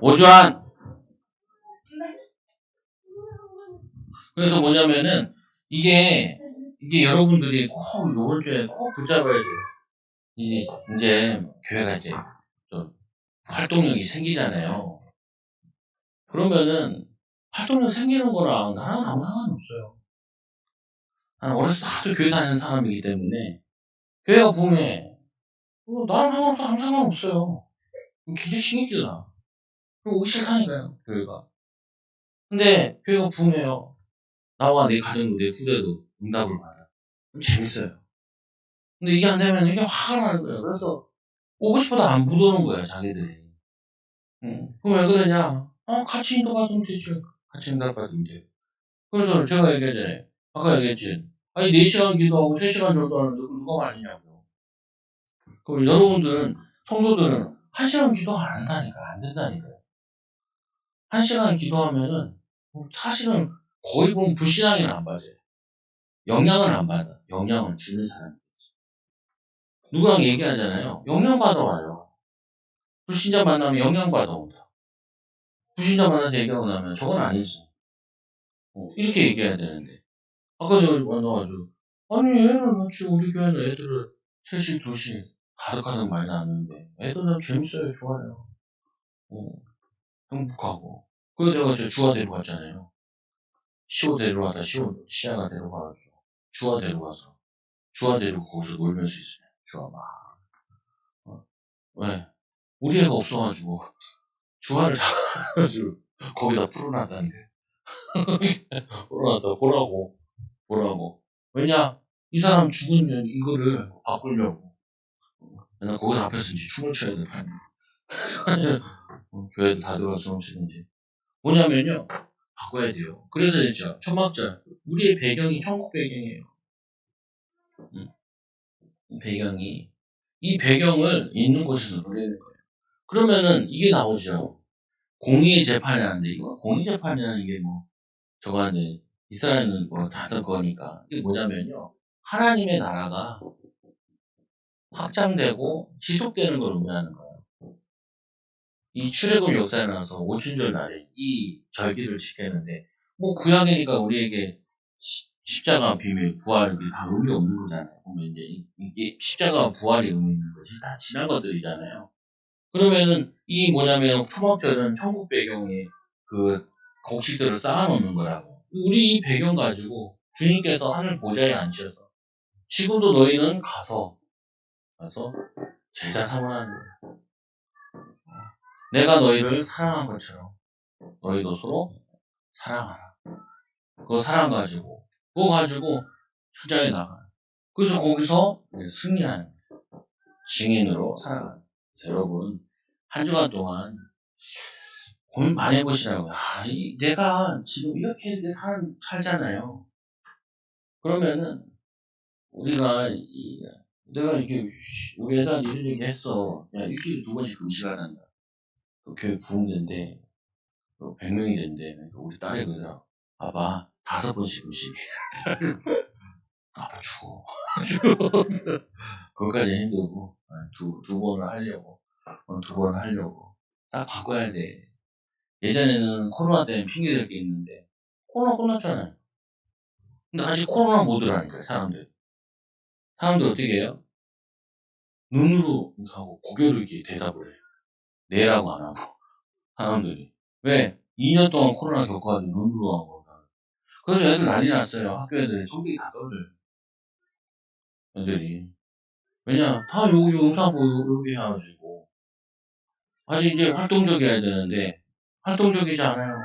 오주환. 그래서 뭐냐면은 이게 여러분들이 꼭 이번 주에 꼭 붙잡아야 돼요. 이제 교회가 이제 좀 활동력이 생기잖아요. 그러면은 활동력 생기는 거랑 나랑 아무 상관없어요. 나는 어렸을 때 하도 교회 다니는 사람이기 때문에 교회가 붐해. 나랑 상관없어. 아무 상관없어요. 굉장히 신경질 나. 그리고 오기 싫다니까요, 교회가. 근데 교회가 붐해요. 나와 내 가정도 내 후대도 응답을 받아. 그럼 재밌어요. 근데 이게 안 되면 이게 화가 나는 거예요. 그래서 오고 싶어도 안 부도는 거예요, 자기들이. 그럼 왜 그러냐? 같이 인도받으면 되죠. 같이 인도받으면 돼요. 그래서 제가 얘기했잖아요. 아까 얘기했지. 아니, 4시간 기도하고 3시간 전도하는데 누가 말리냐고요. 그럼 여러분들은, 성도들은 1시간 기도 안 한다니까, 안 된다니까요. 1시간 기도하면은, 사실은 거의 보면 불신앙에는 안 받아요. 영향은 안 받아. 영향은 주는 사람이지. 누구랑 얘기하잖아요. 영향 받아와요. 불신자 만나면 영향 받아온다. 불신자 만나서 얘기하고 나면 저건 아니지. 이렇게 얘기해야 되는데. 아까 저기 만나가지고, 아니, 애를 같이 우리 교회는 애들을 3시, 2시 가득하다는 많이 나왔는데, 애들은 재밌어요, 좋아요. 행복하고. 그래서 내가 저 주화 데려갔잖아요. 시호 데려가다 시아가 데려가가지고, 주화 데려가서, 주화 데리고 거기서 놀면서 있어요. 주화 막. 왜? 우리 애가 없어가지고, 주화를 잡아가지고, 거기다 풀어놨다는데. 풀어놨다, 보라고. 왜냐? 이 사람 죽으면 이거를 바꾸려고. 맨날 거기서 앞에서 이제 춤을 춰야 돼. 교회도 다 들어가서 춤을 추는지. 뭐냐면요. 바꿔야 돼요. 그래서 진짜 초막절. 우리의 배경이 천국 배경이에요. 배경이. 이 배경을 있는 곳에서 누리는 거예요. 그러면은 이게 나오죠. 공의 재판이라는데, 이거 공의 재판이라는 게 뭐, 저거 하는, 이스라엘은 뭐 다른 거니까. 이게 뭐냐면요. 하나님의 나라가 확장되고 지속되는 걸 의미하는 거예요. 이 출애굽 역사에 나와서 오순절 날에 이 절기를 지켰는데, 뭐 구약이니까 우리에게 십자가 비밀, 부활이 다 의미 없는 거잖아요. 보면 이제 이게 십자가와 부활이 의미 있는 것이 다 지난 것들이잖아요. 그러면은 이 뭐냐면 초막절은 천국 배경에 그 곡식들을 쌓아놓는 거라고. 우리 이 배경 가지고 주님께서 하늘 보좌에 앉으셔서 지금도 너희는 가서 제자 삼으라는 거예요. 내가 너희를 사랑한 것처럼 너희도 서로 사랑하라. 그거 사랑 가지고 그거 가지고 투자해 나가요. 그래서 거기서 승리하는 거죠. 증인으로 살아가는 거죠. 여러분 한 주간 동안 고민 많이 해보시라고요. 내가 지금 이렇게 살잖아요. 그러면은 우리가 내가 이렇게 우리 애들 이런 얘기 했어. 야, 일주일에 2번씩 금식을 한다. 교회 부흥된대. 100명이 된대. 그러니까 우리 딸이 그러더라고. 봐봐, 5번씩 금식. 아파 죽어. 그것까지 힘들고 두 번을 하려고 2번을 하려고 딱 바꿔야 돼. 예전에는 코로나 때문에 핑계댈 게 있는데 코로나 끝났잖아요. 근데 아직 코로나 모드라니까요. 사람들 어떻게 해요? 눈으로 하고 고개로 이렇게 대답을 해요. 네라고 안 하고 사람들이 왜? 2년 동안 코로나 겪어가지고 눈으로 하고 그래서 애들 난리 났어요. 학교 애들이 성격이 다 떨어져요. 애들이 왜냐 다 여기 영상 보고 여기 해가지고 아직 이제 활동적이어야 되는데 활동적이지 않아요.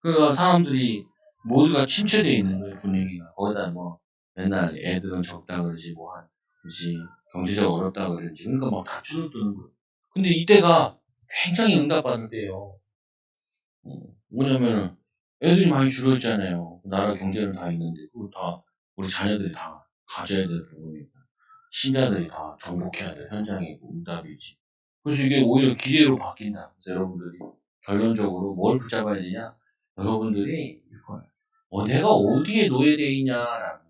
그러니까 사람들이 모두가 침체되어 있는 거예요. 분위기가. 거기다 뭐 맨날 애들은 적다 그러지 그러지 경제적 어렵다 그러지 그러니까 막 다 줄어드는 거예요. 근데 이때가 굉장히 응답받을 때예요. 뭐냐면 애들이 많이 줄어있잖아요. 나라 경제는 다 있는데 그거 다 우리 자녀들이 다 가져야 될 부분이고 신자들이 다 정복해야 될 현장이고 응답이지. 그래서 이게 오히려 기대로 바뀐다. 그래서 여러분들이 결론적으로 뭘 붙잡아야 되냐? 여러분들이 내가 어디에 노예되어 있냐라고.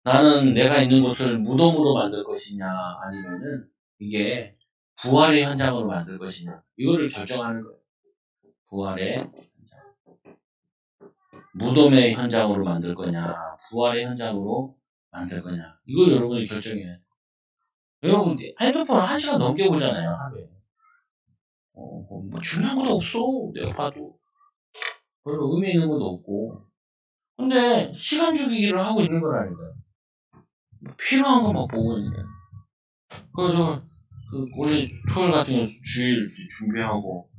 나는 내가 있는 곳을 무덤으로 만들 것이냐 아니면은 이게 부활의 현장으로 만들 것이냐 이거를 결정하는 거예요. 부활의 현장. 무덤의 현장으로 만들 거냐 부활의 현장으로 만들 거냐 이걸 여러분이 결정해야 돼요. 여러분 핸드폰 1시간 넘게 보잖아요 하루에. 뭐 중요한 것도 없어 내가 봐도 별로 의미 있는 것도 없고 근데 시간 죽이기를 하고 있는 거라니까요. 필요한 것만 보고 있는데 그래서 원래 토요일 같은 경우 주일 준비하고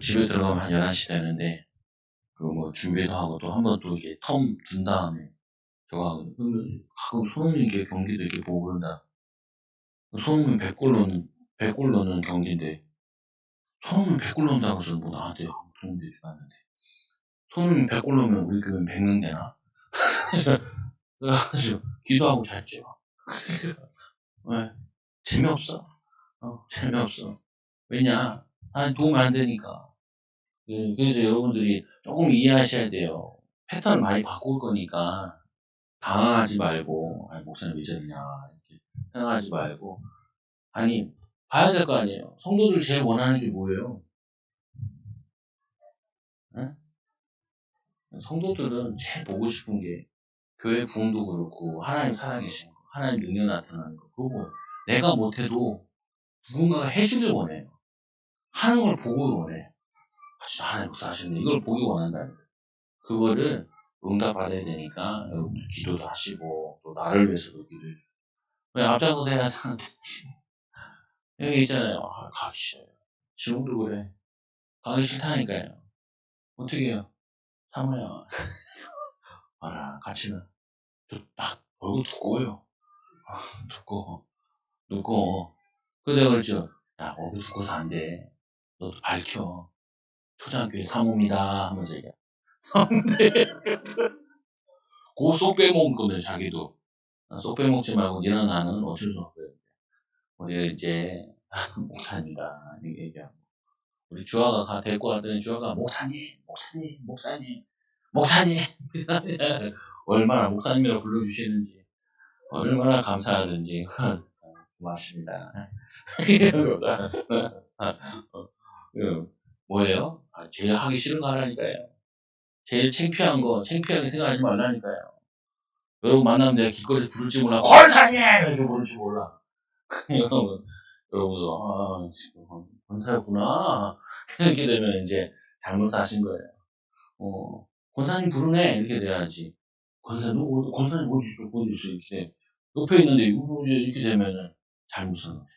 집에 들어가면 한 11시 되는데 뭐 준비도 하고 또 한 번 또 이렇게 텀 둔 다음에 저거 하고 가끔 손흥민 경기도 이렇게 보고 그런다. 손흥민 100골 넣는 경기인데 손흥민 100골 넣는다고 해서 뭐 나한테 도움되지 않는데 손흥민 100골 넣으면 우리 교회 100명 되나? 그래가지고 기도하고 잤죠. 왜? 재미없어. 재미없어. 왜냐? 도움이 안 되니까. 그래서 여러분들이 조금 이해하셔야 돼요. 패턴을 많이 바꿀 거니까 당황하지 말고 목사님 왜 저러냐 이렇게 생각하지 말고 봐야 될 거 아니에요. 성도들 제일 원하는 게 뭐예요? 네? 성도들은 제일 보고 싶은 게 교회 부흥도 그렇고 하나님 살아계신 거, 하나님 능력 나타나는 거 그거 내가 못해도 누군가가 해주길 원해요. 하는 걸 보고 원해. 진짜 하나님 역사하시네. 이걸 보기 원한다는 거예요. 그거를 응답받아야 되니까 여러분들 기도도 하시고 또 나를 위해서도 기도해요. 왜 앞장서서 해야 하는데 여기 있잖아요. 가기 싫어요. 지금도 그래. 가기 싫다니까요. 어떻게 해요? 사모야. 봐라, 같이는. 딱, 얼굴 두꺼워요. 두꺼워. 그 내가 그랬죠. 야, 얼굴 두꺼워서 안 돼. 너도 밝혀. 초등학교에 사모입니다. 하면서 얘기해. 그 쏙 빼먹거든, 자기도. 쏙 빼먹지 말고, 니나 나는 어쩔 수 없어요. 우리 이제, 목사입니다. 이렇게 얘기하고. 우리 주아가 데리고 왔더니 주아가, 목사님. 얼마나 목사님이라고 불러주시는지, 얼마나 감사하든지. 고맙습니다. 뭐예요? 제일 하기 싫은 거 하라니까요. 제일 창피하게 생각하지 말라니까요. 여러분 만나면 내가 길거리에서 부를지 몰라. 권사님! 이렇게 부를지 몰라. 여러분도, 지금 권사였구나. 이렇게 되면 이제 잘못 사신 거예요. 권사님 부르네. 이렇게 돼야지. 권사님 어디 있어? 이렇게. 옆에 있는데, 이렇게 되면은 잘못 사는 거죠.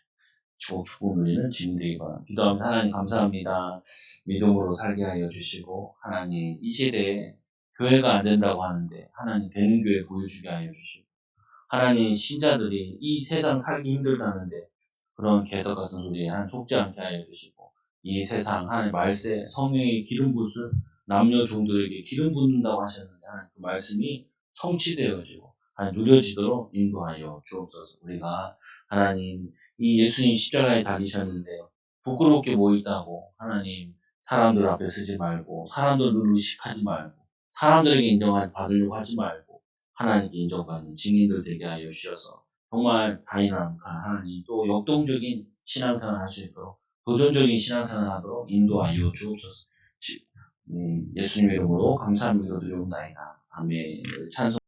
축복 누리는 주님 되기 바랍니다. 기도하면 하나님 감사합니다. 믿음으로 살게 하여 주시고 하나님 이 시대에 교회가 안 된다고 하는데 하나님 되는 교회 보여주게 하여 주시고 하나님 신자들이 이 세상 살기 힘들다는데 그런 개덕 같은 소리에 하나님 속지 않게 하여 주시고 이 세상 하나님 말세 성령의 기름 붓을 남녀 종들에게 기름 붓는다고 하셨는데 하나님 그 말씀이 성취되어지고 하나님 누려지도록 인도하여 주옵소서. 우리가 하나님 이 예수님 십자가에 달리셨는데 부끄럽게 모였다고 하나님 사람들 앞에 쓰지 말고 사람들을 의식하지 말고 사람들에게 받으려고 하지 말고 하나님께 인정받는 증인들 되게 하여 주셔서 정말 다이나믹한 하나님 또 역동적인 신앙생활을 할 수 있도록 도전적인 신앙생활을 하도록 인도하여 주옵소서. 예수님의 이름으로 감사합니다. 드리옵나이다. 아멘. 찬송